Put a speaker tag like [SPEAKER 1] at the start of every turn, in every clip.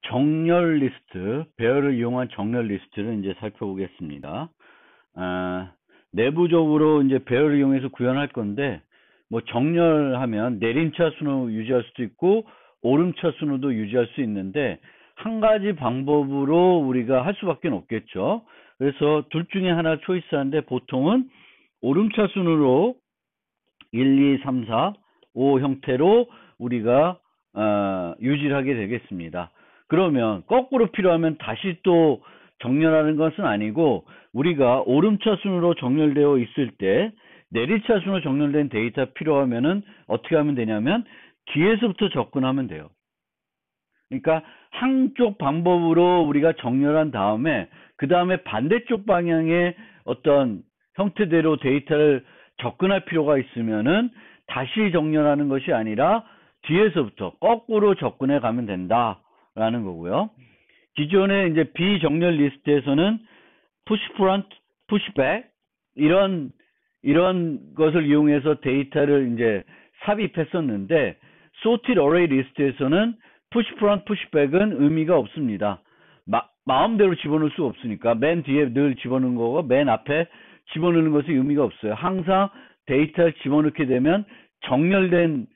[SPEAKER 1] 정렬 리스트, 배열을 이용한 정렬 리스트를 이제 살펴보겠습니다. 내부적으로 이제 배열을 이용해서 구현할 건데, 뭐 정렬하면 내림차 순호 유지할 수도 있고, 오름차 순호도 유지할 수 있는데, 한 가지 방법으로 우리가 할 수밖에 없겠죠. 그래서 둘 중에 하나 초이스하는데, 보통은 오름차 순으로 1, 2, 3, 4, 5 형태로 우리가 유지를 하게 되겠습니다. 그러면 거꾸로 필요하면 다시 또 정렬하는 것은 아니고, 우리가 오름차 순으로 정렬되어 있을 때 내리차 순으로 정렬된 데이터 필요하면은 어떻게 하면 되냐면 뒤에서부터 접근하면 돼요. 그러니까 한쪽 방법으로 우리가 정렬한 다음에 그 다음에 반대쪽 방향의 어떤 형태대로 데이터를 접근할 필요가 있으면은 다시 정렬하는 것이 아니라 뒤에서부터 거꾸로 접근해 가면 된다라는 거고요. 기존의 이제 비정렬 리스트에서는 push front, push back 이런 것을 이용해서 데이터를 이제 삽입했었는데, sorted array 리스트에서는 push front, push back은 의미가 없습니다. 마음대로 집어넣을 수 없으니까 맨 뒤에 늘 집어넣는 거고 맨 앞에 집어넣는 것이 의미가 없어요. 항상 데이터를 집어넣게 되면 정렬된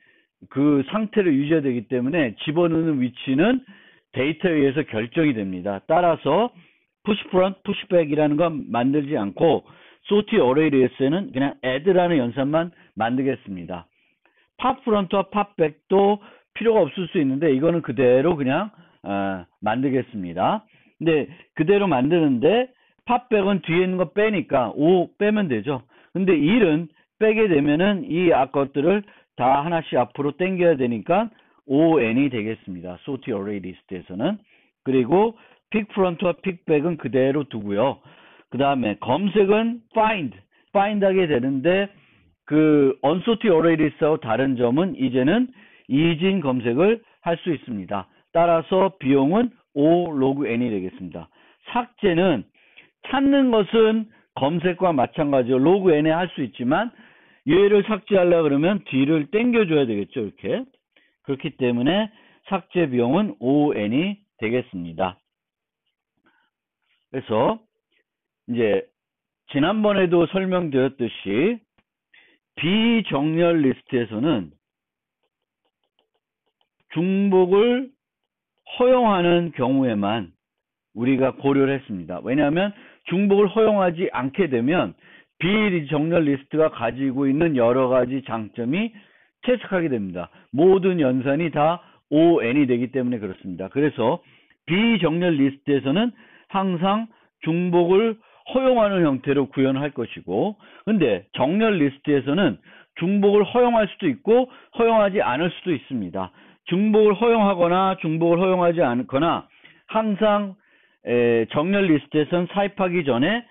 [SPEAKER 1] 그 상태를 유지해야 되기 때문에 집어넣는 위치는 데이터에 의해서 결정이 됩니다. 따라서 push front, push back이라는 건 만들지 않고 sorted array 리스트에는 그냥 add라는 연산만 만들겠습니다. pop front와 pop back도 필요가 없을 수 있는데 이거는 그대로 그냥 만들겠습니다. 근데 그대로 만드는데 pop back은 뒤에 있는 거 빼니까 5 빼면 되죠. 근데 1은 빼게 되면은 이 것들을 다 하나씩 앞으로 당겨야 되니까 ON이 되겠습니다. sorted array 리스트에서는. 그리고 pick front와 pick back은 그대로 두고요. 그 다음에 검색은 find 하게 되는데 그 unsorted array 리스트하고 다른 점은 이제는 이진 검색을 할 수 있습니다. 따라서 비용은 O log n이 되겠습니다. 삭제는 찾는 것은 검색과 마찬가지로 log n에 할 수 있지만 얘를 삭제하려고 그러면 뒤를 당겨줘야 되겠죠. 이렇게. 그렇기 때문에 삭제 비용은 ON이 되겠습니다. 그래서 이제 지난번에도 설명드렸듯이 비정렬 리스트에서는 중복을 허용하는 경우에만 우리가 고려를 했습니다. 왜냐하면 중복을 허용하지 않게 되면 비정렬 리스트가 가지고 있는 여러 가지 장점이 퇴색하게 됩니다. 모든 연산이 다 ON이 되기 때문에 그렇습니다. 그래서 비정렬 리스트에서는 항상 중복을 허용하는 형태로 구현할 것이고, 근데 정렬 리스트에서는 중복을 허용할 수도 있고 허용하지 않을 수도 있습니다. 중복을 허용하거나 중복을 허용하지 않거나 항상 정렬 리스트에서는 사입하기 전에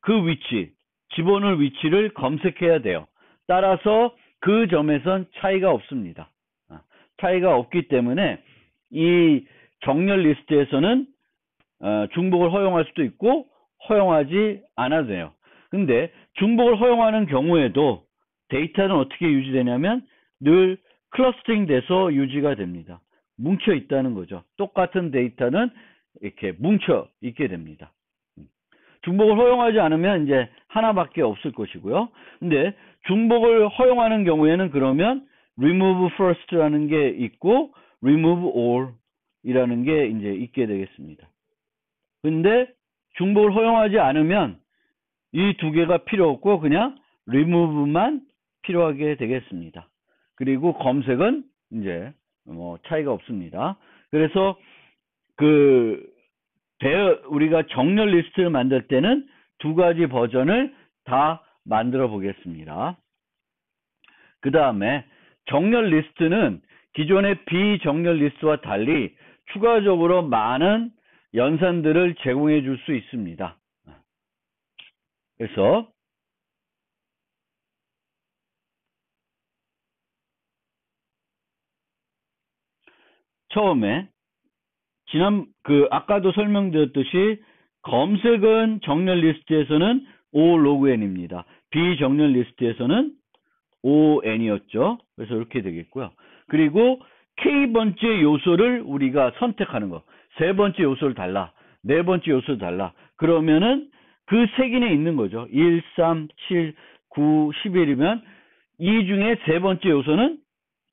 [SPEAKER 1] 그 위치, 집어넣을 위치를 검색해야 돼요. 따라서 그 점에선 차이가 없습니다. 차이가 없기 때문에 이 정렬 리스트에서는 중복을 허용할 수도 있고 허용하지 않아도 돼요. 근데 중복을 허용하는 경우에도 데이터는 어떻게 유지되냐면 늘 클러스터링 돼서 유지가 됩니다. 뭉쳐 있다는 거죠. 똑같은 데이터는 이렇게 뭉쳐 있게 됩니다. 중복을 허용하지 않으면 이제 하나밖에 없을 것이고요. 근데 중복을 허용하는 경우에는 그러면 remove first라는 게 있고 remove all이라는 게 이제 있게 되겠습니다. 근데 중복을 허용하지 않으면 이 두 개가 필요 없고 그냥 remove만 필요하게 되겠습니다. 그리고 검색은 이제 뭐 차이가 없습니다. 그래서 우리가 정렬 리스트를 만들 때는 두 가지 버전을 다 만들어 보겠습니다. 그 다음에 정렬 리스트는 기존의 비정렬 리스트와 달리 추가적으로 많은 연산들을 제공해 줄 수 있습니다. 그래서 처음에 아까도 설명드렸듯이 검색은 정렬 리스트에서는 O log n입니다. 비정렬 리스트에서는 ON이었죠. 그래서 이렇게 되겠고요. 그리고 K번째 요소를 우리가 선택하는 거. 세 번째 요소를 달라. 네 번째 요소를 달라. 그러면은 그 색인에 있는 거죠. 1, 3, 7, 9, 11이면 이 중에 세 번째 요소는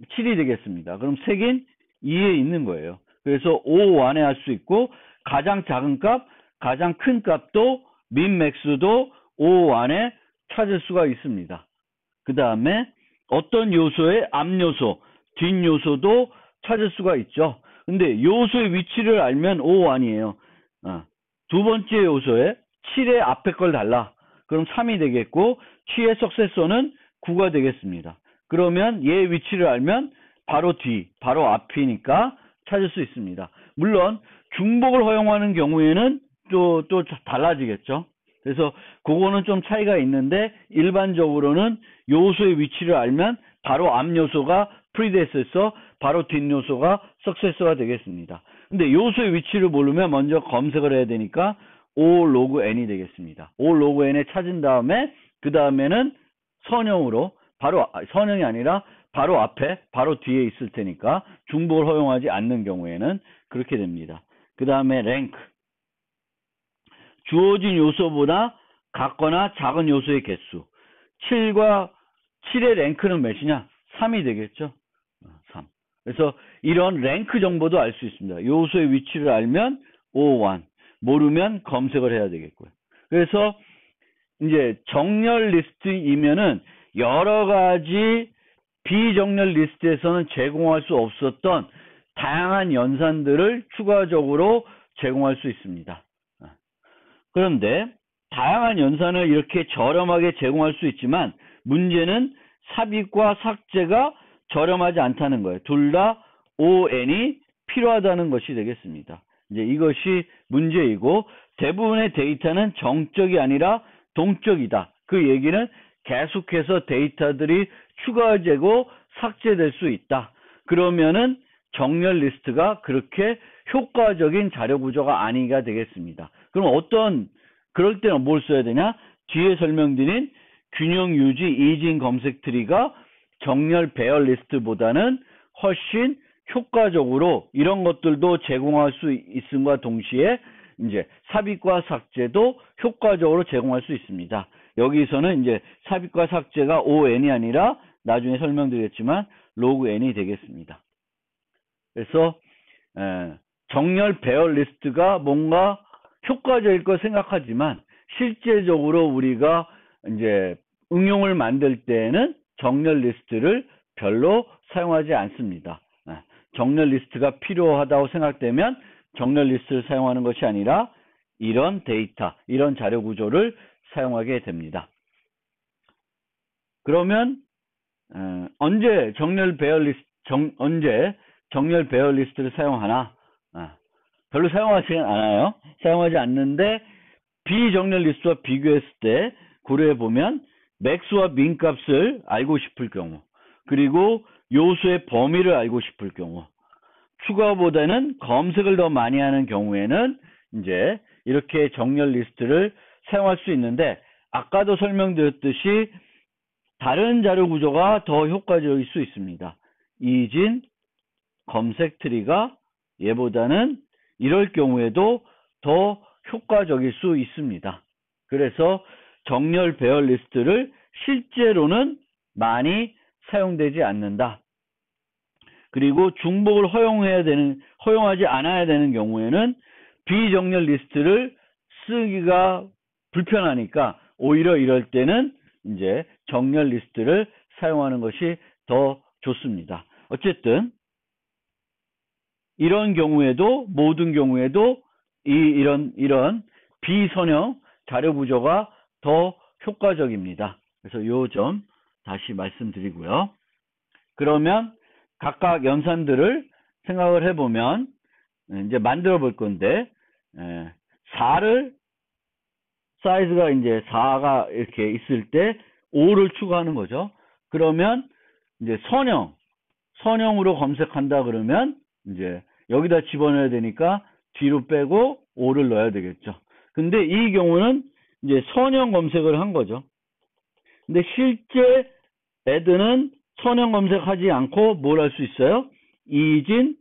[SPEAKER 1] 7이 되겠습니다. 그럼 색인 2에 있는 거예요. 그래서 O 안에 할 수 있고 가장 작은 값, 가장 큰 값도 민 맥스도 O 안에 찾을 수가 있습니다. 그 다음에 어떤 요소의 앞요소, 뒷요소도 찾을 수가 있죠. 근데 요소의 위치를 알면 O 아니에요. 두 번째 요소에 7의 앞에 걸 달라. 그럼 3이 되겠고 취의 석세서는 9가 되겠습니다. 그러면 얘의 위치를 알면 바로 뒤, 바로 앞이니까 찾을 수 있습니다. 물론 중복을 허용하는 경우에는 또 달라지겠죠. 그래서 그거는 좀 차이가 있는데 일반적으로는 요소의 위치를 알면 바로 앞 요소가 프리데세서, 바로 뒷 요소가 석세서가 되겠습니다. 근데 요소의 위치를 모르면 먼저 검색을 해야 되니까 O 로그 N이 되겠습니다. O 로그 N에 찾은 다음에 그 다음에는 선형으로 바로 선형이 아니라 바로 앞에 바로 뒤에 있을 테니까 중복을 허용하지 않는 경우에는 그렇게 됩니다. 그 다음에 랭크, 주어진 요소보다 같거나 작은 요소의 개수. 7의 랭크는 몇이냐? 3이 되겠죠. 3. 그래서 이런 랭크 정보도 알 수 있습니다. 요소의 위치를 알면 O1, 모르면 검색을 해야 되겠고요. 그래서 이제 정렬 리스트이면은 여러 가지 비정렬 리스트에서는 제공할 수 없었던 다양한 연산들을 추가적으로 제공할 수 있습니다. 그런데 다양한 연산을 이렇게 저렴하게 제공할 수 있지만 문제는 삽입과 삭제가 저렴하지 않다는 거예요. 둘 다 ON이 필요하다는 것이 되겠습니다. 이제 이것이 문제이고 대부분의 데이터는 정적이 아니라 동적이다. 그 얘기는 계속해서 데이터들이 추가되고 삭제될 수 있다. 그러면은 정렬 리스트가 그렇게 효과적인 자료 구조가 아니가 되겠습니다. 그럼 그럴 때는 뭘 써야 되냐? 뒤에 설명드린 균형 유지 이진 검색 트리가 정렬 배열 리스트보다는 훨씬 효과적으로 이런 것들도 제공할 수 있음과 동시에 이제 삽입과 삭제도 효과적으로 제공할 수 있습니다. 여기서는 이제 삽입과 삭제가 ON이 아니라 나중에 설명드리겠지만 로그 N이 되겠습니다. 그래서 정렬 배열 리스트가 뭔가 효과적일 거 생각하지만 실제적으로 우리가 이제 응용을 만들 때에는 정렬 리스트를 별로 사용하지 않습니다. 정렬 리스트가 필요하다고 생각되면 정렬 리스트를 사용하는 것이 아니라 이런 데이터, 이런 자료 구조를 사용하게 됩니다. 그러면 언제 정렬 배열 리스트를 사용하나? 별로 사용하지 않아요. 사용하지 않는데 비정렬 리스트와 비교했을 때 고려해 보면 맥스와 민 값을 알고 싶을 경우, 그리고 요소의 범위를 알고 싶을 경우, 추가보다는 검색을 더 많이 하는 경우에는 이제 이렇게 정렬 리스트를 사용할 수 있는데 아까도 설명드렸듯이 다른 자료 구조가 더 효과적일 수 있습니다. 이진 검색 트리가 얘보다는 이럴 경우에도 더 효과적일 수 있습니다. 그래서 정렬 배열 리스트를 실제로는 많이 사용되지 않는다. 그리고 중복을 허용하지 않아야 되는 경우에는 비정렬 리스트를 쓰기가 불편하니까 오히려 이럴 때는 이제 정렬 리스트를 사용하는 것이 더 좋습니다. 어쨌든 이런 경우에도 모든 경우에도 이런 비선형 자료 구조가 더 효과적입니다. 그래서 요 점 다시 말씀드리고요. 그러면 각각 연산들을 생각을 해보면 이제 만들어 볼 건데 4를 사이즈가 이제 4가 이렇게 있을 때 5를 추가하는 거죠. 그러면 이제 선형으로 검색한다 그러면 이제 여기다 집어넣어야 되니까 뒤로 빼고 5를 넣어야 되겠죠. 근데 이 경우는 이제 선형 검색을 한 거죠. 근데 실제 애들은 선형 검색하지 않고 뭘 할 수 있어요? 이진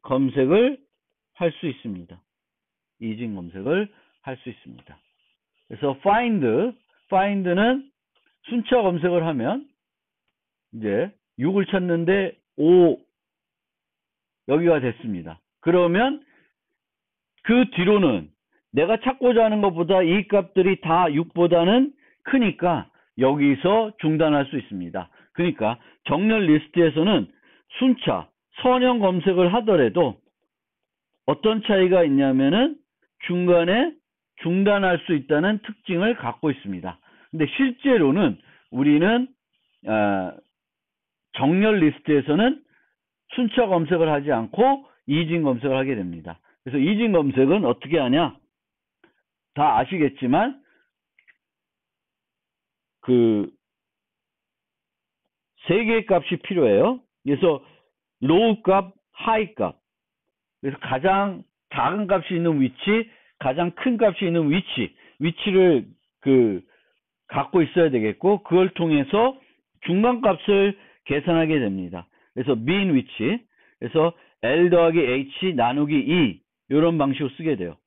[SPEAKER 1] 검색을 할 수 있습니다. 이진 검색을 할 수 있습니다. 그래서 find는 순차 검색을 하면 이제 6을 찾는데 5 여기가 됐습니다. 그러면 그 뒤로는 내가 찾고자 하는 것보다 이 값들이 다 6보다는 크니까 여기서 중단할 수 있습니다. 그러니까 정렬 리스트에서는 순차, 선형 검색을 하더라도 어떤 차이가 있냐면은 중간에 중단할 수 있다는 특징을 갖고 있습니다. 근데 실제로는 우리는 정렬 리스트에서는 순차 검색을 하지 않고 이진 검색을 하게 됩니다. 그래서 이진 검색은 어떻게 하냐? 다 아시겠지만 그 세 개의 값이 필요해요. 그래서 로우 값, 하이 값. 그래서 가장 작은 값이 있는 위치, 가장 큰 값이 있는 위치를 갖고 있어야 되겠고, 그걸 통해서 중간 값을 계산하게 됩니다. 그래서 mean 위치, 그래서 L 더하기 H 나누기 E 이런 방식으로 쓰게 돼요.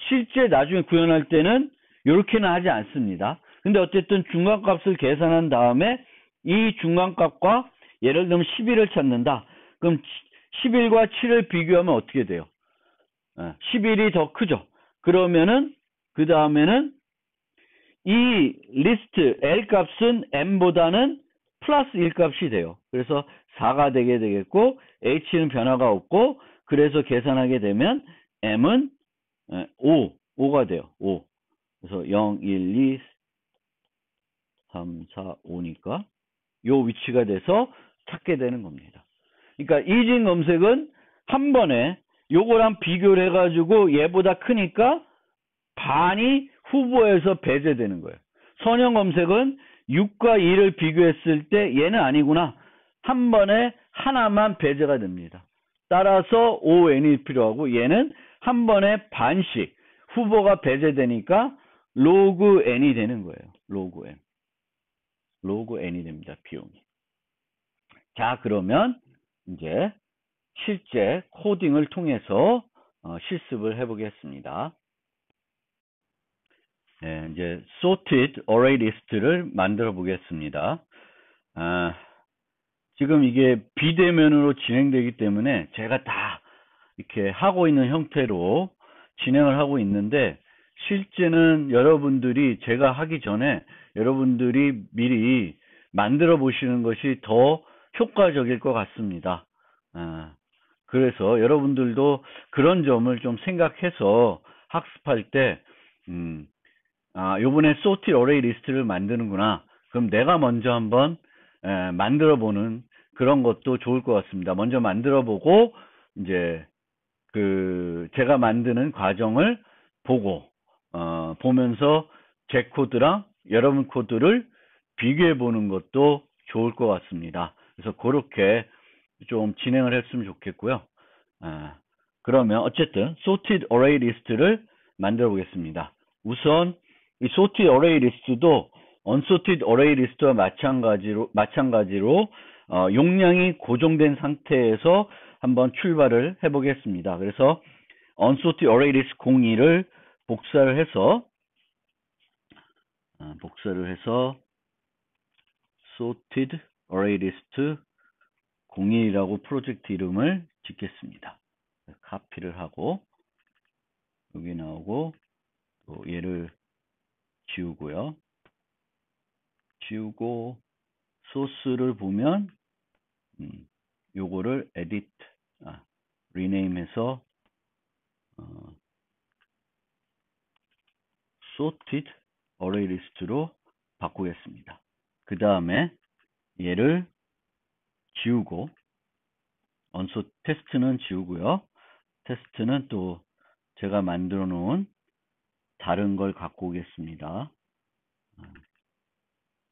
[SPEAKER 1] 실제 나중에 구현할 때는 이렇게는 하지 않습니다. 근데 어쨌든 중간 값을 계산한 다음에 이 중간 값과 예를 들면 11을 찾는다. 그럼 11과 7을 비교하면 어떻게 돼요? 11이 더 크죠. 그러면은 그 다음에는 이 리스트 L 값은 M보다는 플러스 1 값이 돼요. 그래서 4가 되게 되겠고 H는 변화가 없고 그래서 계산하게 되면 M은 5가 돼요. 5. 그래서 0, 1, 2, 3, 4, 5니까 요 위치가 돼서 찾게 되는 겁니다. 그러니까 이진 검색은 한 번에 요거랑 비교를 해가지고 얘보다 크니까 반이 후보에서 배제되는 거예요. 선형 검색은 6과 2를 비교했을 때 얘는 아니구나. 한 번에 하나만 배제가 됩니다. 따라서 ON이 필요하고 얘는 한 번에 반씩 후보가 배제되니까 로그 N이 되는 거예요. 로그 N. 로그 N이 됩니다. 비용이. 자, 그러면 이제 실제 코딩을 통해서 실습을 해보겠습니다. 네, 이제 sorted array list를 만들어 보겠습니다. 지금 이게 비대면으로 진행되기 때문에 제가 다 이렇게 하고 있는 형태로 진행을 하고 있는데 실제는 여러분들이 제가 하기 전에 여러분들이 미리 만들어 보시는 것이 더 효과적일 것 같습니다. 그래서 여러분들도 그런 점을 좀 생각해서 학습할 때 요번에 sorted array 리스트를 만드는구나. 그럼 내가 먼저 한번 만들어 보는 그런 것도 좋을 것 같습니다. 먼저 만들어 보고 이제 제가 만드는 과정을 보고 보면서 제 코드랑 여러분 코드를 비교해 보는 것도 좋을 것 같습니다. 그래서 그렇게 좀 진행을 했으면 좋겠고요. 그러면 어쨌든 sorted array 리스트를 만들어 보겠습니다. 우선 이 sorted array 리스트도 unsorted array 리스트와 마찬가지로 용량이 고정된 상태에서 한번 출발을 해 보겠습니다. 그래서 unsorted array list 02를 복사를 해서 sorted array list 01이라고 프로젝트 이름을 짓겠습니다. 카피를 하고 여기 나오고 또 얘를 지우고요. 지우고 소스를 보면 요거를 edit, rename해서 sorted array list로 바꾸겠습니다. 그 다음에 얘를 지우고 테스트는 지우고요. 테스트는 또 제가 만들어 놓은 다른 걸 갖고 오겠습니다.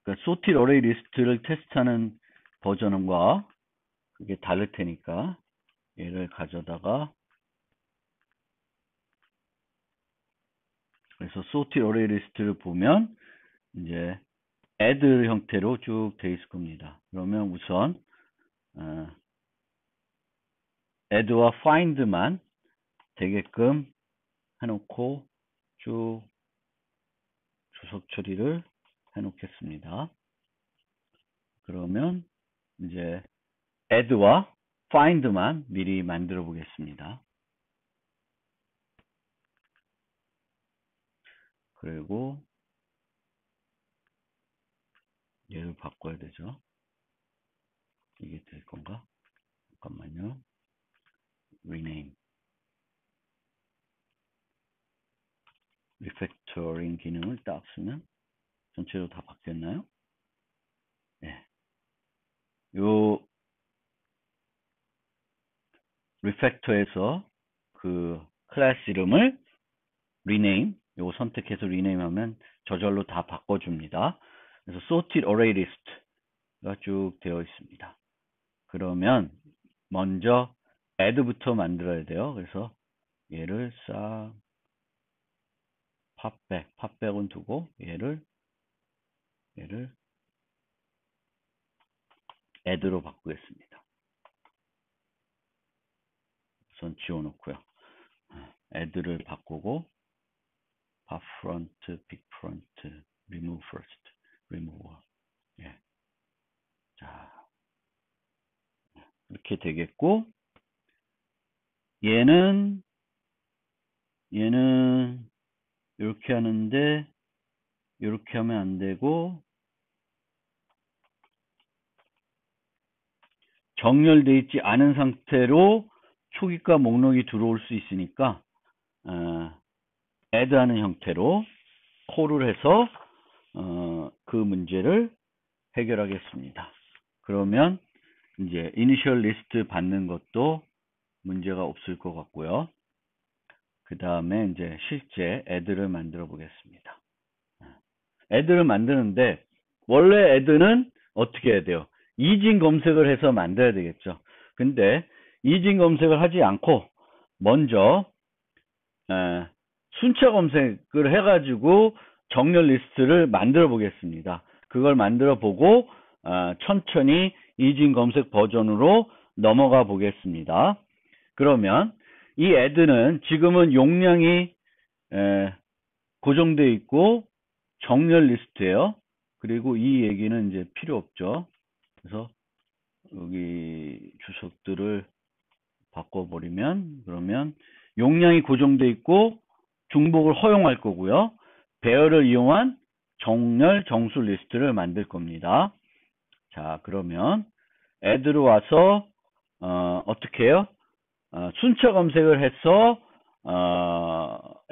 [SPEAKER 1] 그러니까 sorted array 리스트를 테스트하는 버전과 그게 다를 테니까 얘를 가져다가 그래서 sorted array 리스트를 보면 이제 add 형태로 쭉 돼 있을 겁니다. 그러면 우선 add와 find만 되게끔 해놓고 쭉 주석 처리를 해놓겠습니다. 그러면 이제 add와 find만 미리 만들어 보겠습니다. 그리고 얘를 바꿔야 되죠. 이게 될 건가? 잠깐만요. rename. 리팩터링 기능을 딱 쓰면 전체로 다 바뀌었나요? 네. 요 리팩터에서 그 클래스 이름을 rename, 요거 선택해서 rename 하면 저절로 다 바꿔줍니다. 그래서 sorted array list가 쭉 되어 있습니다. 그러면 먼저 add부터 만들어야 돼요. 그래서 얘를 싹 팝백은 두고 얘를 add로 바꾸겠습니다. 우선 지워놓고요. add를 바꾸고 pop front, big front, remove first, remover. 예. 자, 이렇게 되겠고, 얘는 이렇게 하는데 이렇게 하면 안 되고 정렬되어 있지 않은 상태로 초기가 목록이 들어올 수 있으니까 add 하는 형태로 콜을 해서 그 문제를 해결하겠습니다. 그러면 이제 이니셜 리스트 받는 것도 문제가 없을 것 같고요. 그 다음에 이제 실제 add를 만들어 보겠습니다. add를 만드는데 원래 add는 어떻게 해야 돼요? 이진 검색을 해서 만들어야 되겠죠. 근데 이진 검색을 하지 않고 먼저 순차 검색을 해가지고 정렬 리스트를 만들어 보겠습니다. 그걸 만들어 보고 천천히 이진 검색 버전으로 넘어가 보겠습니다. 그러면 이 add는 지금은 용량이 고정되어 있고 정렬 리스트예요. 그리고 이 얘기는 이제 필요 없죠. 그래서 여기 주석들을 바꿔버리면 그러면 용량이 고정되어 있고 중복을 허용할 거고요. 배열을 이용한 정렬 정수 리스트를 만들 겁니다. 자, 그러면 add로 와서 어떻게 해요? 순차 검색을 해서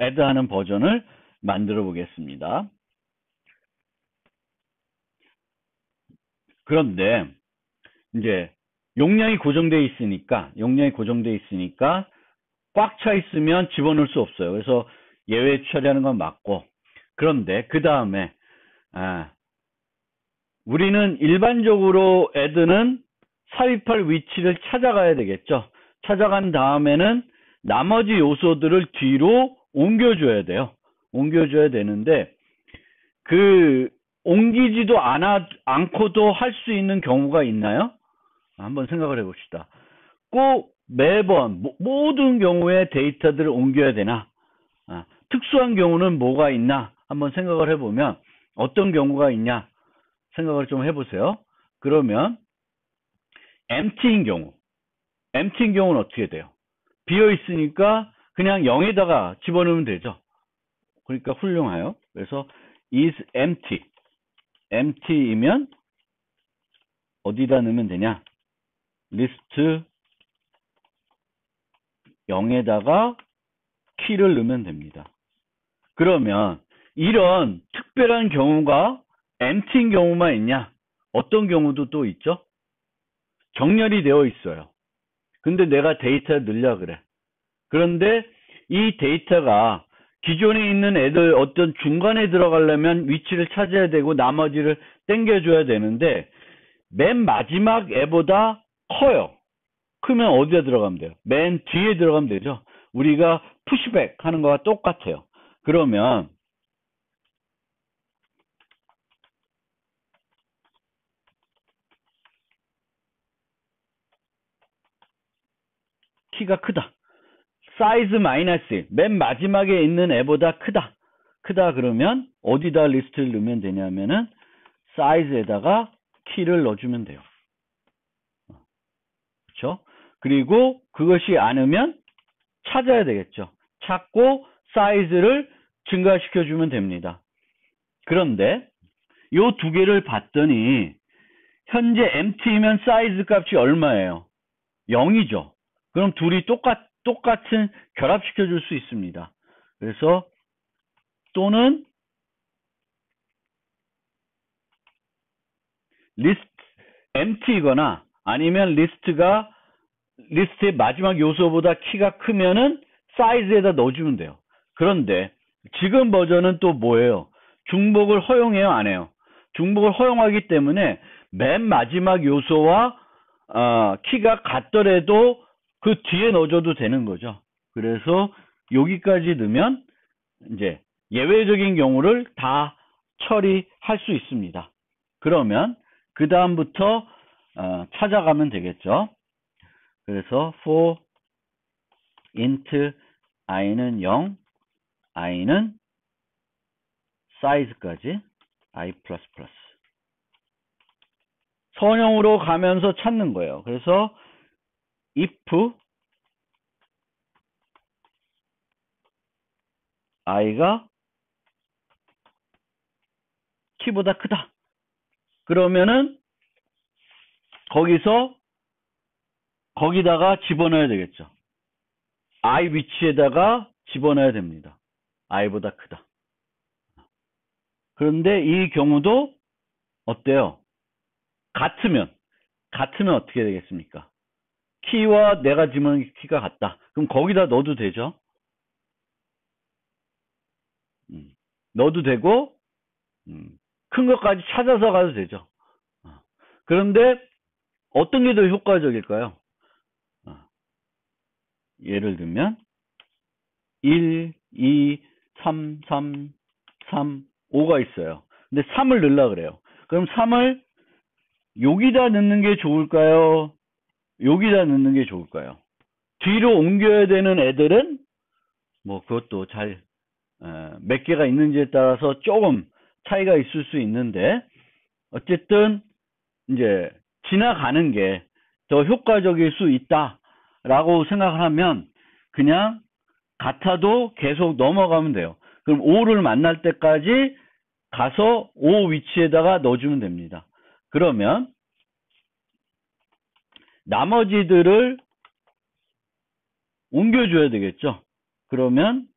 [SPEAKER 1] add 하는 버전을 만들어 보겠습니다. 그런데 이제 용량이 고정되어 있으니까 꽉 차 있으면 집어넣을 수 없어요. 그래서 예외 처리하는 건 맞고, 그런데 그 다음에 우리는 일반적으로 add는 삽입할 위치를 찾아가야 되겠죠. 찾아간 다음에는 나머지 요소들을 뒤로 옮겨줘야 돼요. 옮겨줘야 되는데 그 옮기지도 않고도 할 수 있는 경우가 있나요? 한번 생각을 해봅시다. 꼭 매번 모든 경우에 데이터들을 옮겨야 되나? 특수한 경우는 뭐가 있나? 한번 생각을 해보면 어떤 경우가 있냐? 생각을 좀 해보세요. 그러면 empty인 경우는 어떻게 돼요? 비어 있으니까 그냥 0에다가 집어넣으면 되죠. 그러니까 훌륭해요. 그래서 is empty이면 어디다 넣으면 되냐? 리스트 0에다가 키를 넣으면 됩니다. 그러면 이런 특별한 경우가 empty인 경우만 있냐? 어떤 경우도 또 있죠? 정렬이 되어 있어요. 근데 내가 데이터를 넣으려 그래. 그런데 이 데이터가 기존에 있는 애들 어떤 중간에 들어가려면 위치를 찾아야 되고 나머지를 당겨줘야 되는데 맨 마지막 애보다 커요. 크면 어디에 들어가면 돼요? 맨 뒤에 들어가면 되죠. 우리가 푸시백 하는 거와 똑같아요. 그러면 키가 크다. 사이즈 마이너스 맨 마지막에 있는 애보다 크다. 크다 그러면 어디다 리스트를 넣으면 되냐면은 사이즈에다가 키를 넣어주면 돼요. 그렇죠? 그리고 그것이 않으면 찾아야 되겠죠. 찾고 사이즈를 증가시켜 주면 됩니다. 그런데 요 두 개를 봤더니 현재 empty면 사이즈 값이 얼마예요? 0이죠. 그럼 둘이 똑같은 결합시켜 줄 수 있습니다. 그래서 또는 리스트 empty거나 아니면 리스트의 마지막 요소보다 키가 크면은 사이즈에다 넣어주면 돼요. 그런데 지금 버전은 또 뭐예요? 중복을 허용해요, 안 해요? 중복을 허용하기 때문에 맨 마지막 요소와 키가 같더라도 그 뒤에 넣어줘도 되는 거죠. 그래서 여기까지 넣으면 이제 예외적인 경우를 다 처리할 수 있습니다. 그러면 그 다음부터 찾아가면 되겠죠. 그래서 for int i는 0, i는 사이즈까지 i++ 선형으로 가면서 찾는 거예요. 그래서 if i가 키보다 크다. 그러면은 거기다가 집어넣어야 되겠죠. i 위치에다가 집어넣어야 됩니다. i보다 크다. 그런데 이 경우도 어때요? 같으면 어떻게 되겠습니까? 키와 내가 집어넣은 키가 같다. 그럼 거기다 넣어도 되죠? 넣어도 되고 큰 것까지 찾아서 가도 되죠. 그런데 어떤 게 더 효과적일까요? 예를 들면 1, 2, 3, 3, 3, 5가 있어요. 근데 3을 넣으려고 그래요. 그럼 3을 여기다 넣는 게 좋을까요? 여기다 넣는 게 좋을까요? 뒤로 옮겨야 되는 애들은 뭐 그것도 몇 개가 있는지에 따라서 조금 차이가 있을 수 있는데 어쨌든 이제 지나가는 게 더 효과적일 수 있다라고 생각을 하면 그냥 같아도 계속 넘어가면 돼요. 그럼 5를 만날 때까지 가서 5 위치에다가 넣어주면 됩니다. 그러면 나머지들을 옮겨줘야 되겠죠. 그러면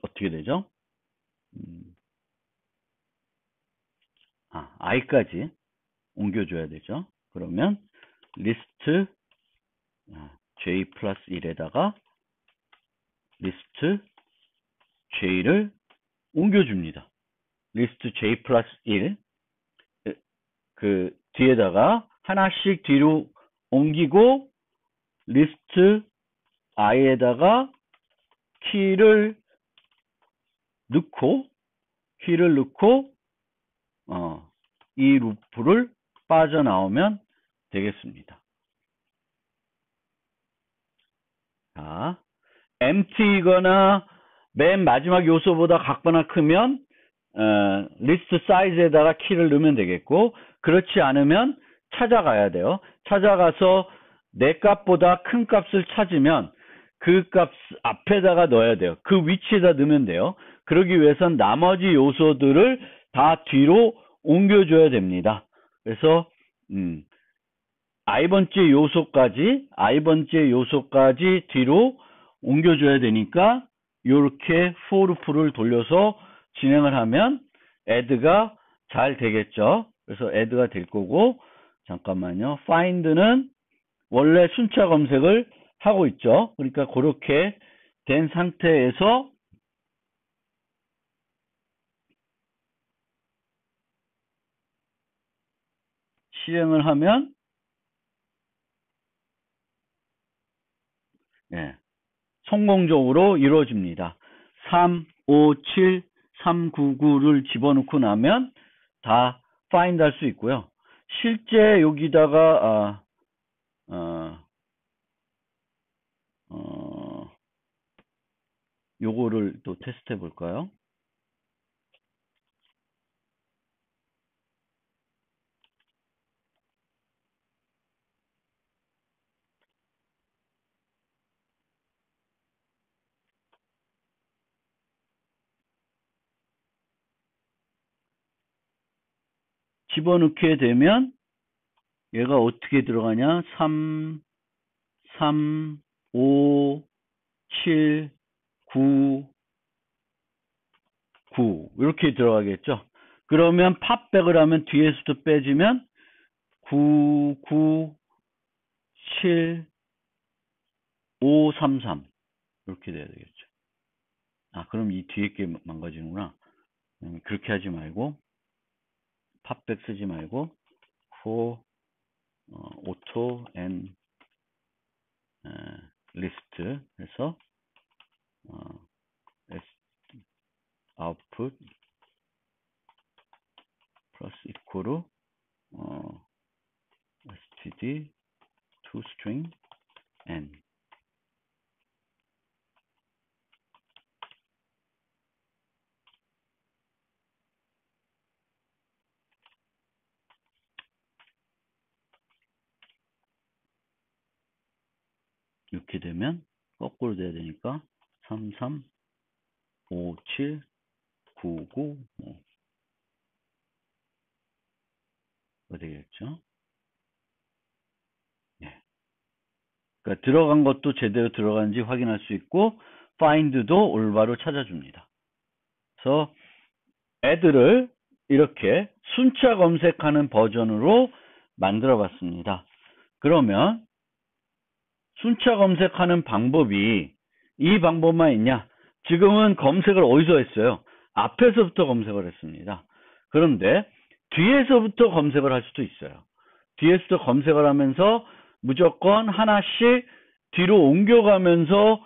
[SPEAKER 1] 어떻게 되죠? i까지 옮겨줘야 되죠. 그러면 리스트 j 플러스 1에다가 리스트 j를 옮겨줍니다. 리스트 j 플러스 1 그 뒤에다가 하나씩 뒤로 옮기고 리스트 i에다가 키를 넣고 이 루프를 빠져나오면 되겠습니다. 자, empty거나 맨 마지막 요소보다 같거나 크면 리스트 사이즈에다가 키를 넣으면 되겠고 그렇지 않으면 찾아가야 돼요. 찾아가서 내 값보다 큰 값을 찾으면 그 값 앞에다가 넣어야 돼요. 그 위치에다 넣으면 돼요. 그러기 위해선 나머지 요소들을 다 뒤로 옮겨줘야 됩니다. 그래서 i번째 요소까지 뒤로 옮겨줘야 되니까 이렇게 for loop를 돌려서 진행을 하면 add가 잘 되겠죠. 그래서 add가 될 거고 잠깐만요. find는 원래 순차 검색을 하고 있죠. 그러니까 그렇게 된 상태에서 실행을 하면 예, 성공적으로 이루어집니다. 3, 5, 7, 3, 9, 9를 집어넣고 나면 다 find 할 수 있고요. 실제 여기다가 요거를 또 테스트 해 볼까요? 집어넣게 되면 얘가 어떻게 들어가냐? 3, 5, 7, 9, 9 이렇게 들어가겠죠. 그러면 팝백을 하면 뒤에서도 빼주면 9, 9, 7, 5, 3, 3 이렇게 돼야 되겠죠. 그럼 이 뒤에 게 망가지는구나. 그렇게 하지 말고 팝백 쓰지 말고 for auto and list 해서 output 플러스 이퀄로 std to string n 이렇게 되면 거꾸로 돼야 되니까 3, 3, 5, 7, 9, 9 되겠죠. 예. 그러니까 들어간 것도 제대로 들어간지 확인할 수 있고 find도 올바로 찾아줍니다. 그래서 add를 이렇게 순차 검색하는 버전으로 만들어 봤습니다. 그러면 순차 검색하는 방법이 이 방법만 있냐? 지금은 검색을 어디서 했어요? 앞에서부터 검색을 했습니다. 그런데 뒤에서부터 검색을 할 수도 있어요. 뒤에서부터 검색을 하면서 무조건 하나씩 뒤로 옮겨가면서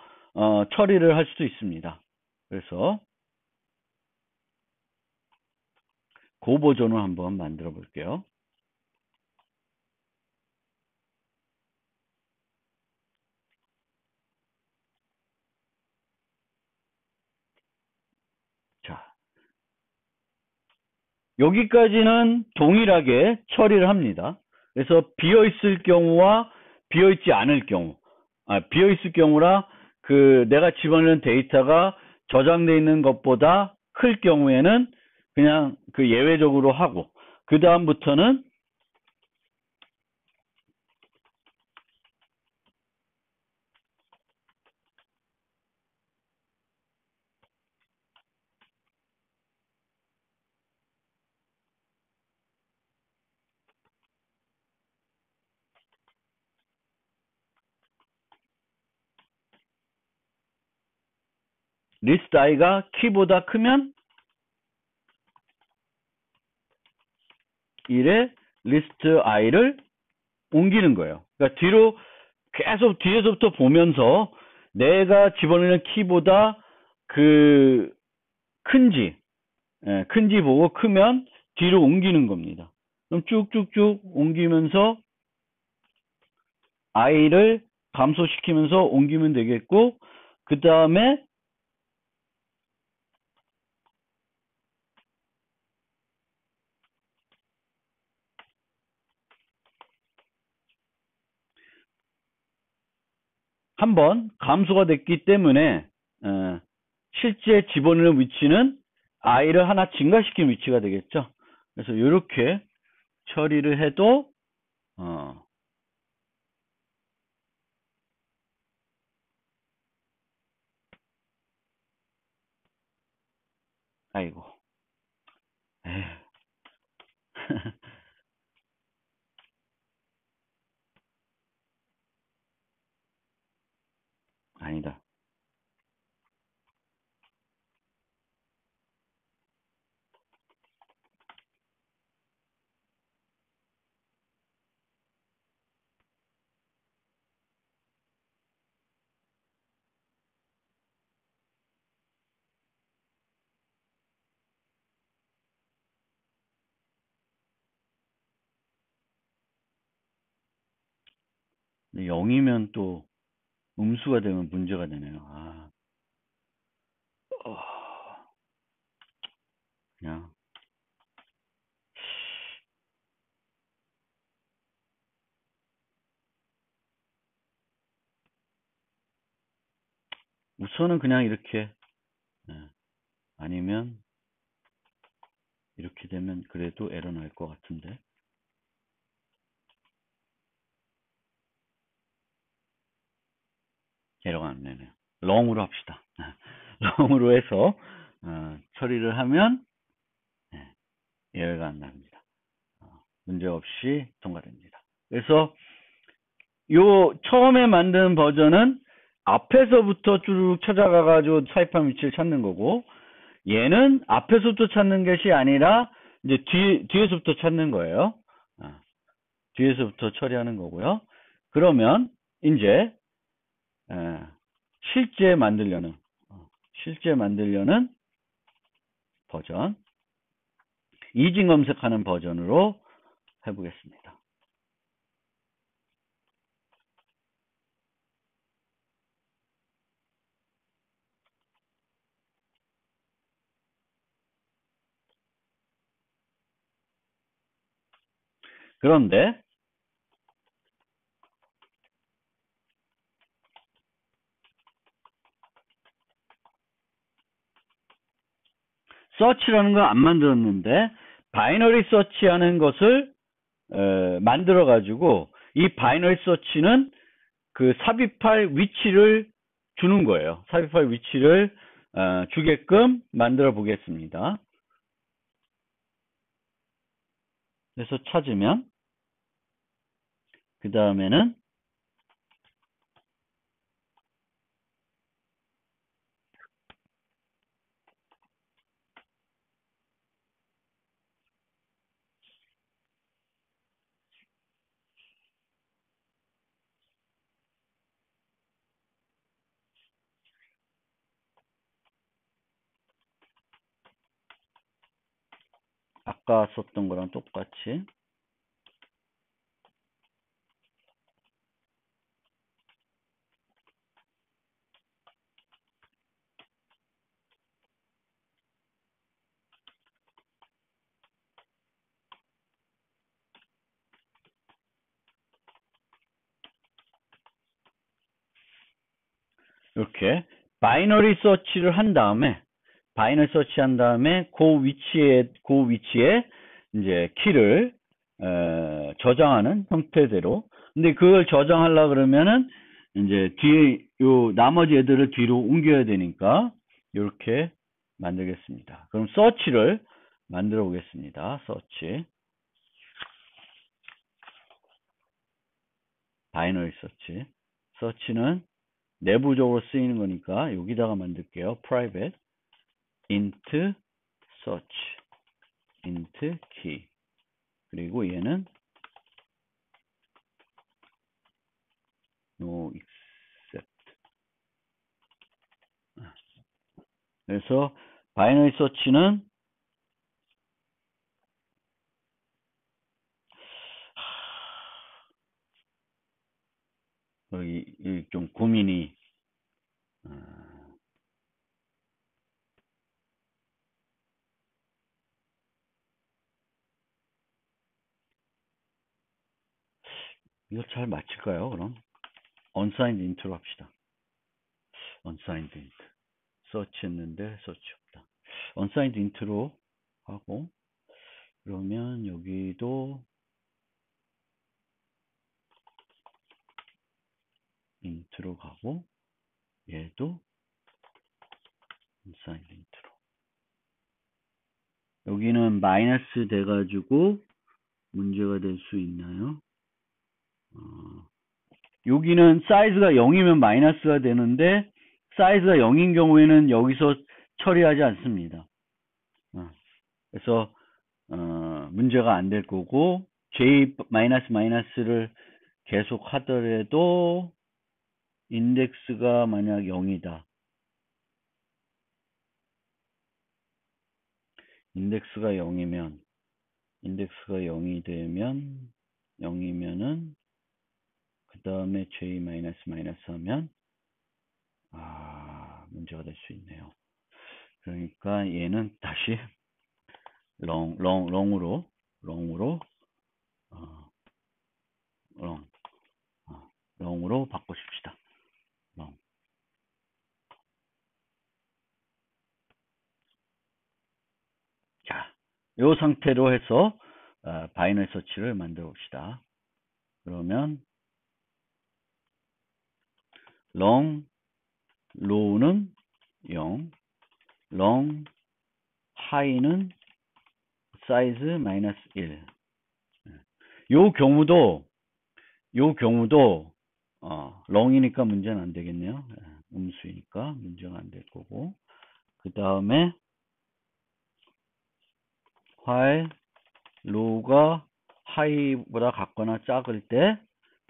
[SPEAKER 1] 처리를 할 수도 있습니다. 그래서 그 버전을 한번 만들어 볼게요. 자, 여기까지는 동일하게 처리를 합니다. 그래서 비어있을 경우와 비어있지 않을 경우, 비어있을 경우라 내가 집어넣은 데이터가 저장되어 있는 것보다 클 경우에는 그냥 예외적으로 하고, 그 다음부터는 리스트 i가 키보다 크면 1에 리스트 i를 옮기는 거예요. 그러니까 뒤로 계속 뒤에서부터 보면서 내가 집어넣는 키보다 큰지 보고 크면 뒤로 옮기는 겁니다. 그럼 쭉쭉쭉 옮기면서 i를 감소시키면서 옮기면 되겠고, 그 다음에 한번 감소가 됐기 때문에 실제 집어넣는 위치는 i를 하나 증가시킨 위치가 되겠죠. 그래서 이렇게 처리를 해도 아이고 아니다. 0이면 또 음수가 되면 문제가 되네요. 그냥 우선은 그냥 이렇게 아니면 이렇게 되면 그래도 에러 날 것 같은데 에러가 안 나네요. 롱으로 합시다. 롱으로 해서 처리를 하면 에러가 안 납니다. 문제없이 통과됩니다. 그래서 요 처음에 만든 버전은 앞에서부터 쭉 찾아가가지고 삽입한 위치를 찾는 거고, 얘는 앞에서부터 찾는 것이 아니라 이제 뒤에서부터 찾는 거예요. 뒤에서부터 처리하는 거고요. 그러면 이제 실제 만들려는 버전, 이진 검색하는 버전으로 해보겠습니다. 그런데 서치라는 걸 안 만들었는데 바이너리 서치하는 것을 만들어 가지고 이 바이너리 서치는 그 삽입할 위치를 주는 거예요. 삽입할 위치를 주게끔 만들어 보겠습니다. 그래서 찾으면 그 다음에는 아까 썼던 거랑 똑같이 이렇게 바이너리 서치를 한 다음에 그 위치에 이제 키를 저장하는 형태대로. 근데 그걸 저장하려 그러면은 이제 뒤에 요 나머지 애들을 뒤로 옮겨야 되니까 이렇게 만들겠습니다. 그럼 서치를 만들어 보겠습니다. 바이너리 서치는 내부적으로 쓰이는 거니까 여기다가 만들게요. private int search int key. 그리고 얘는 no except. 그래서 바이너리 서치는 여기 좀 고민이 이거 잘 맞힐까요? 그럼 unsigned int로 합시다. unsigned int 서치 했는데 서치 없다. unsigned int로 하고 그러면 여기도 int로 가고 얘도 unsigned int로. 여기는 마이너스 돼가지고 문제가 될 수 있나요? 여기는 사이즈가 0이면 마이너스가 되는데 사이즈가 0인 경우에는 여기서 처리하지 않습니다. 그래서 문제가 안 될 거고 j 마이너스를 계속 하더라도 인덱스가 만약 0이다. 인덱스가 0이 되면 0이면은 그 다음에 j 마이너스 하면 문제가 될 수 있네요. 그러니까 얘는 다시 롱으로 롱으로 바꾸십시다. 롱. 자, 이 상태로 해서 바이너리 서치를 만들어 봅시다. 그러면 롱 로우는 0, 롱 하이는 사이즈 마이너스 1. 요 경우도 롱이니까 문제는 안 되겠네요. 음수이니까 문제가 안 될 거고. 그 다음에 while 로우가 하이보다 같거나 작을 때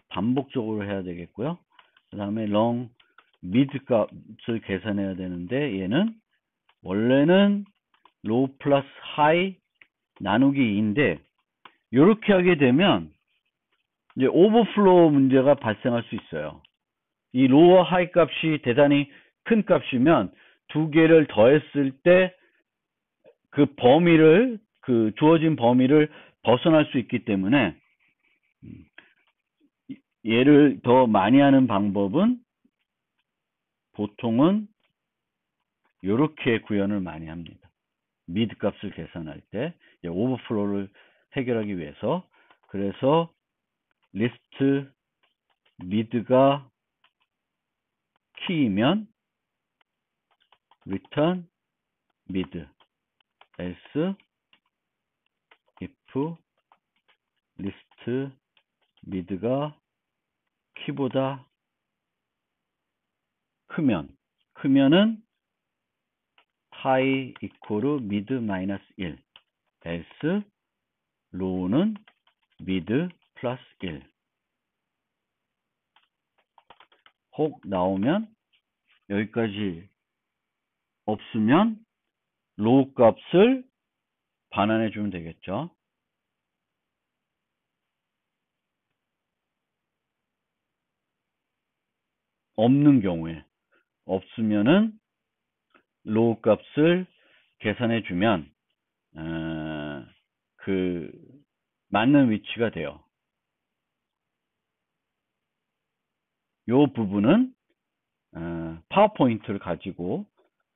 [SPEAKER 1] 반복적으로 해야 되겠고요. 그 다음에 롱 미드 값을 계산해야 되는데 얘는 원래는 로우 플러스 하이 나누기 2인데 이렇게 하게 되면 이제 오버플로우 문제가 발생할 수 있어요. 이 로우와 하이 값이 대단히 큰 값이면 두 개를 더했을 때 그 주어진 범위를 벗어날 수 있기 때문에 얘를 더 많이 하는 방법은 보통은 이렇게 구현을 많이 합니다. 미드 값을 계산할 때 오버플로우를 해결하기 위해서. 그래서 리스트 미드가 키이면 return mid else if 리스트 미드가 키보다 크면은 high equal mid 마이너스 1 else low는 mid 플러스 1 혹 나오면 여기까지 없으면 로우 값을 반환해 주면 되겠죠. 없는 경우에 없으면은 로우 값을 계산해 주면 그 맞는 위치가 돼요. 요 부분은 파워포인트를 가지고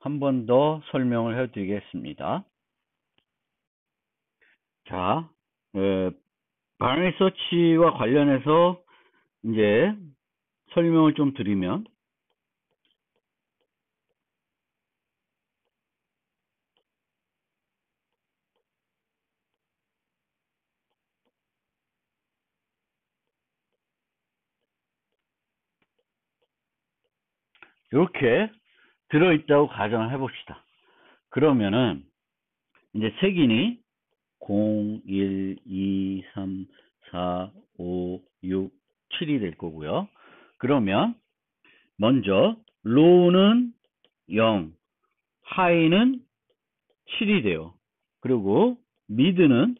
[SPEAKER 1] 한 번 더 설명을 해 드리겠습니다. 자, 바이너리 서치와 관련해서 이제 설명을 좀 드리면 이렇게 들어있다고 가정을 해봅시다. 그러면은 이제 색인이 0, 1, 2, 3, 4, 5, 6, 7이 될 거고요. 그러면 먼저 로우는 0, 하이는 7이 돼요. 그리고 미드는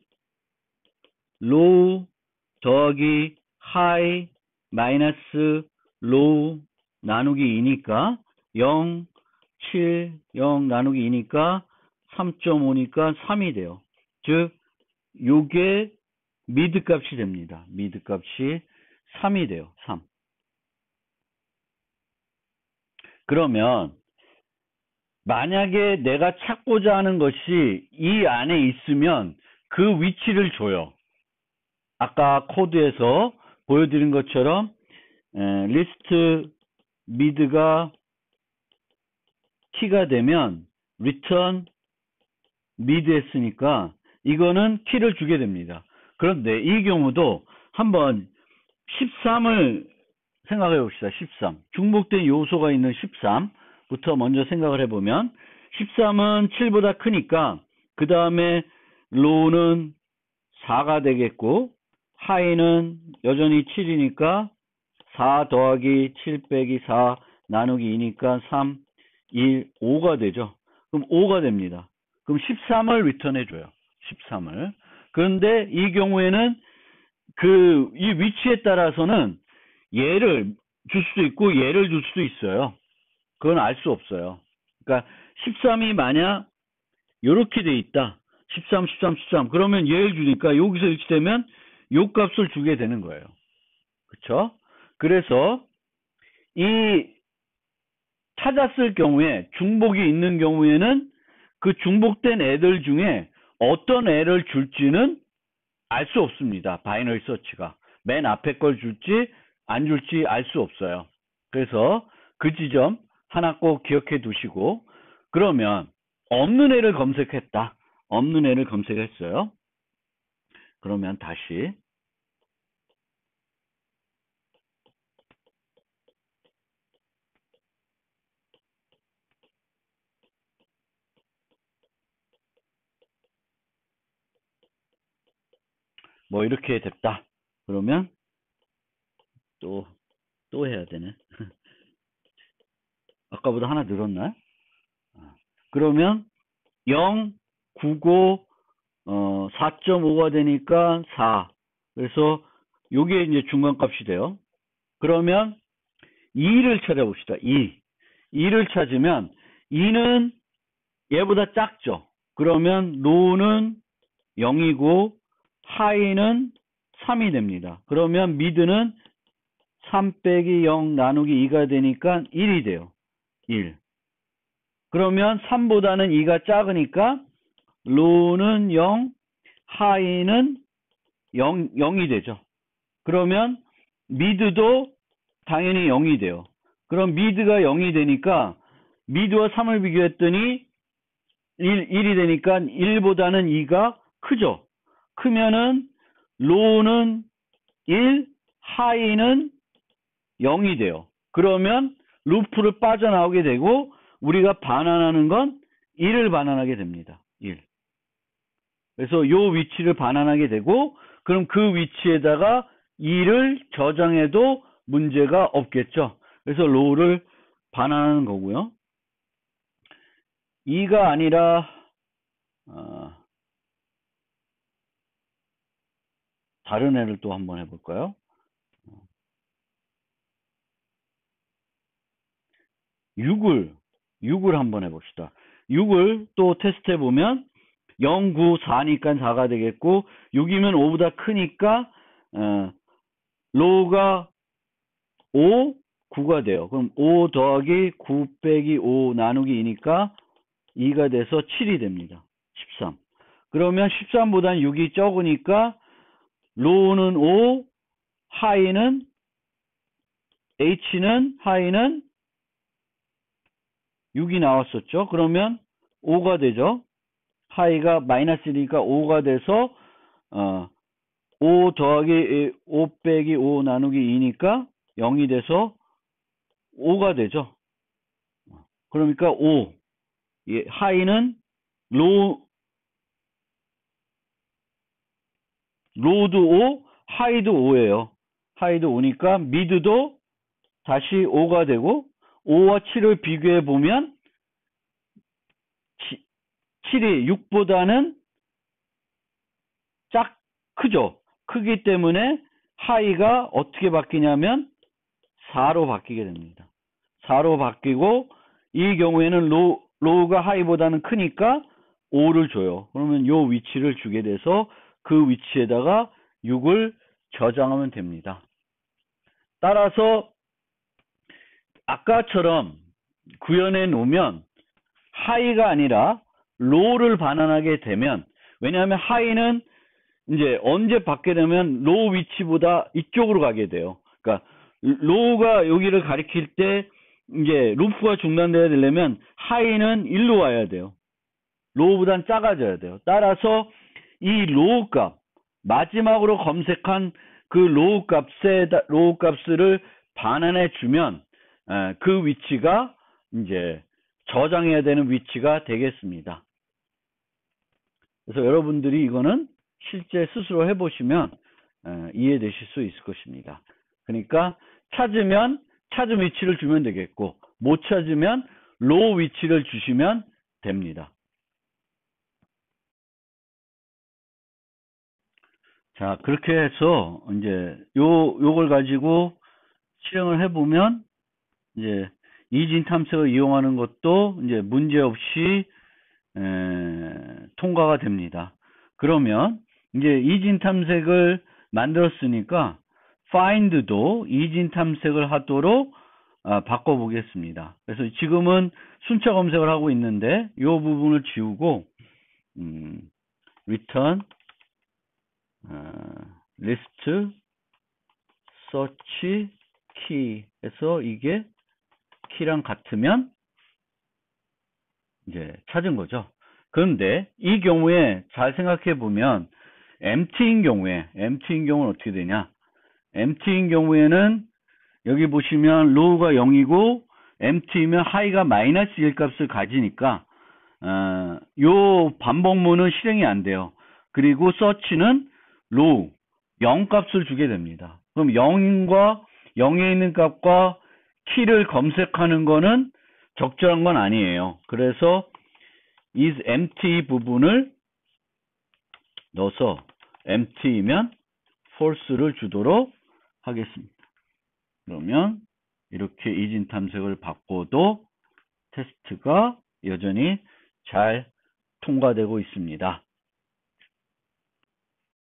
[SPEAKER 1] 로우 더하기 하이 마이너스 로우 나누기 2니까 0, 7, 0 나누기 2니까 3.5니까 3이 돼요. 즉 요게 미드 값이 됩니다. 미드 값이 3이 돼요. 3. 그러면 만약에 내가 찾고자 하는 것이 이 안에 있으면 그 위치를 줘요. 아까 코드에서 보여드린 것처럼 리스트 미드가 키가 되면 return mid 했으니까 이거는 키를 주게 됩니다. 그런데 이 경우도 한번 13을 생각해 봅시다. 13. 중복된 요소가 있는 13부터 먼저 생각을 해보면 13은 7보다 크니까 그 다음에 low는 4가 되겠고 하이는 여전히 7이니까 4 더하기 7 빼기 4 나누기 2니까 3, 1, 5가 되죠. 그럼 5가 됩니다. 그럼 13을 리턴해줘요. 13을. 그런데 이 경우에는 이 위치에 따라서는 얘를 줄 수도 있고 얘를 줄 수도 있어요. 그건 알 수 없어요. 그러니까 13이 만약 이렇게 돼 있다. 13, 13, 13. 그러면 얘를 주니까 여기서 일치되면 요 값을 주게 되는 거예요. 그쵸? 그래서 이 찾았을 경우에 중복이 있는 경우에는 그 중복된 애들 중에 어떤 애를 줄지는 알 수 없습니다. 바이너리 서치가. 맨 앞에 걸 줄지 안 줄지 알 수 없어요. 그래서 그 지점 하나 꼭 기억해 두시고, 그러면 없는 애를 검색했다. 없는 애를 검색했어요. 그러면 다시 뭐 이렇게 됐다. 그러면 또 해야 되네. 아까보다 하나 늘었나요? 그러면 0, 9고 4.5가 되니까 4. 그래서 요게 이제 중간값이 돼요. 그러면 2를 찾아봅시다. 2. 2를 찾으면 2는 얘보다 작죠. 그러면 로우는 0이고 하이는 3이 됩니다. 그러면 미드는 3 빼기 0 나누기 2가 되니까 1이 돼요. 1. 그러면 3보다는 2가 작으니까 로우는 0, 하이는 0이 되죠. 그러면 미드도 당연히 0이 돼요. 그럼 미드가 0이 되니까 미드와 3을 비교했더니 1이 되니까 1보다는 2가 크죠. 크면은 로우는 1, 하이는 0이 돼요. 그러면 루프를 빠져나오게 되고 우리가 반환하는 건 1을 반환하게 됩니다. 1. 그래서 요 위치를 반환하게 되고, 그럼 그 위치에다가 2를 저장해도 문제가 없겠죠. 그래서 로우를 반환하는 거고요. 2가 아니라 다른 애를 또 한번 해볼까요? 6을 한번 해봅시다. 6을 또 테스트 해보면 0, 9, 4니까 4가 되겠고 6이면 5보다 크니까 로우가 5, 9가 돼요. 그럼 5 더하기 9 빼기 5 나누기 2니까 2가 돼서 7이 됩니다. 13. 그러면 13보다는 6이 적으니까 로우는 5, 하이는 하이는 6이 나왔었죠. 그러면 5가 되죠. 하이가 마이너스 1이니까 5가 돼서 5 더하기 5 빼기 5 나누기 2니까 0이 돼서 5가 되죠. 그러니까 5. 예, 하이는 로우도 5, 하이도 5예요. 하이도 5니까 미드도 다시 5가 되고 5와 7을 비교해 보면 7이 6보다는 크죠. 크기 때문에 하이가 어떻게 바뀌냐면 4로 바뀌게 됩니다. 4로 바뀌고 이 경우에는 로우가 하이보다는 크니까 5를 줘요. 그러면 요 위치를 주게 돼서 그 위치에다가 6을 저장하면 됩니다. 따라서 아까처럼 구현해 놓으면 하이가 아니라 로우를 반환하게 되면, 왜냐하면 하이는 이제 언제 받게 되면 로우 위치보다 이쪽으로 가게 돼요. 그러니까 로우가 여기를 가리킬 때 이제 루프가 중단돼야 되려면 하이는 1로 와야 돼요. 로우보단 작아져야 돼요. 따라서 이 로우 값, 마지막으로 검색한 그 로우 값을 반환해 주면 그 위치가 이제 저장해야 되는 위치가 되겠습니다. 그래서 여러분들이 이거는 실제 스스로 해보시면 이해되실 수 있을 것입니다. 그러니까 찾은 위치를 주면 되겠고, 못 찾으면 로우 위치를 주시면 됩니다. 자, 그렇게 해서 이제 요걸 가지고 실행을 해보면 이제 이진 탐색을 이용하는 것도 이제 문제없이 통과가 됩니다. 그러면 이제 이진 탐색을 만들었으니까 find도 이진 탐색을 하도록 바꿔보겠습니다. 그래서 지금은 순차 검색을 하고 있는데 이 부분을 지우고 return list search key 해서 이게 키랑 같으면 이제 찾은 거죠. 그런데 이 경우에 잘 생각해 보면 empty인 경우는 어떻게 되냐? empty인 경우에는 여기 보시면 low가 0이고 empty면 high가 마이너스 1 값을 가지니까 요 반복문은 실행이 안 돼요. 그리고 search는 low 0 값을 주게 됩니다. 그럼 0과 0에 있는 값과 키를 검색하는 거는 적절한 건 아니에요. 그래서 is empty 부분을 넣어서 empty면 false를 주도록 하겠습니다. 그러면 이렇게 이진 탐색을 바꿔도 테스트가 여전히 잘 통과되고 있습니다.